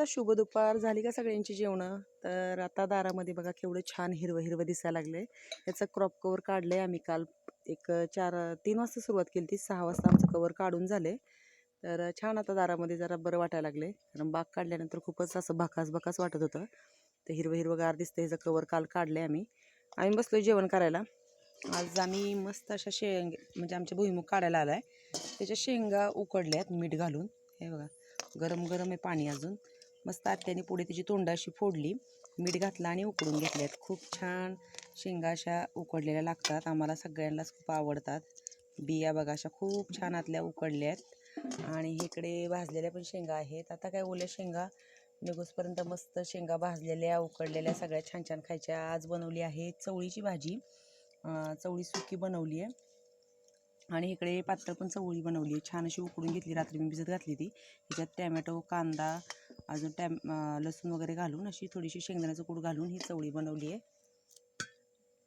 शुभ दुपार. झाली का सगळ्यांची जेवणं? तर आता दारामध्ये बघा केवढं छान हिरवं हिरवं दिसायला लागले. याचं क्रॉप कवर काढले आम्ही काल. एक 3 वाजता सुरुवात केली ती, 6 वाजता आमचं कवर काढून झाले. तर छान आता दारामध्ये जरा बरं वाटायला लागले, कारण बाग काढल्यानंतर खूपच असं भकास भकास वाटत होतं. तर हिरवं हिरवंगार दिसतं. ह्याचं कवर काल काढले आम्ही बसलो जेवण करायला. आज आम्ही मस्त अशा म्हणजे आमच्या भुईमुग काढायला आलाय, त्याच्या शेंगा उकडल्यात मीठ घालून. हे बघा, गरम गरम आहे पाणी अजून. मस्त आत्याने पुढे तिची तोंड अशी फोडली, मीठ घातलं आणि उकडून घेतल्यात. खूप छान शेंगा अशा उकडलेल्या लागतात, आम्हाला सगळ्यांनाच खूप आवडतात. बिया बघा अशा खूप छान आतल्या उकडल्यात. आणि इकडे भाजलेल्या पण शेंगा आहेत. आता काय ओल्या शेंगा निघोसपर्यंत मस्त शेंगा भाजलेल्या उकडलेल्या सगळ्या छान छान खायच्या. आज बनवली आहे चवळीची भाजी. चवळी सुकी बनवली आहे आणि इकडे पातळ पण चवळी बनवली आहे. छान अशी उकडून घेतली, रात्री मी भिजत घातली ती. ह्याच्यात टॅमॅटो, कांदा, अजून लसूण वगैरे घालून अशी थोडीशी शेंगदाण्याचं कूट घालून ही चवळी बनवली आहे.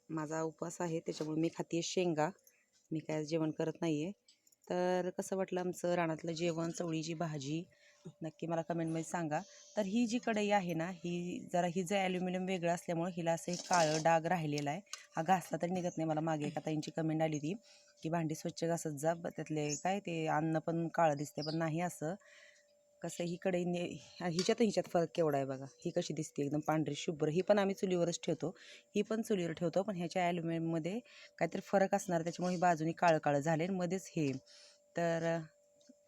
माझा उपवास आहे त्याच्यामुळे मी खाते शेंगा. मी काय जेवण करत नाही आहे. तर कसं वाटलं आमचं रानातलं जेवण, चवळीची भाजी, नक्की मला कमेंटमध्ये सांगा. तर ही जी कढई आहे ना, हिचं ॲल्युमिनियम वेगळं असल्यामुळे हिला असं एक काळं डाग राहिलेला आहे. हा घासला तरी निघत नाही. मला मागे एका ताईंची कमेंट आली होती की भांडी स्वच्छ घासत जा, त्यातले काय ते अन्न पण काळं दिसते. पण नाही असं. कसं ही कढईने हिच्यात फरक केवढा आहे बघा. ही कशी दिसते एकदम पांढरी शुभ्र. ही पण आम्ही चुलीवरच ठेवतो, ही पण चुलीवर ठेवतो. पण ह्याच्या ॲल्युमिनियममध्ये काहीतरी फरक असणार, त्याच्यामुळे ही बाजूनी काळं काळं झाले मध्येच हे. तर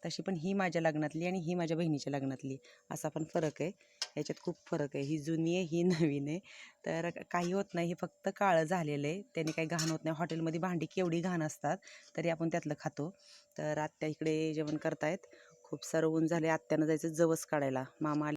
तशी पण ही माझ्या लग्नातली आणि ही माझ्या बहिणीच्या लग्नातली, असा पण फरक आहे. ह्याच्यात खूप फरक आहे. ही जुनी आहे, ही नवीन आहे. तर काही होत नाही, हे फक्त काळं झालेलं आहे, त्याने काही घाण होत नाही. हॉटेलमध्ये भांडी केवढी घाण असतात तरी आपण त्यातलं खातो. तर आत्या इकडे जेवण करतायत. खूप सारं ऊन झाले. आत्यानं जायचं जवस काढायला. मामा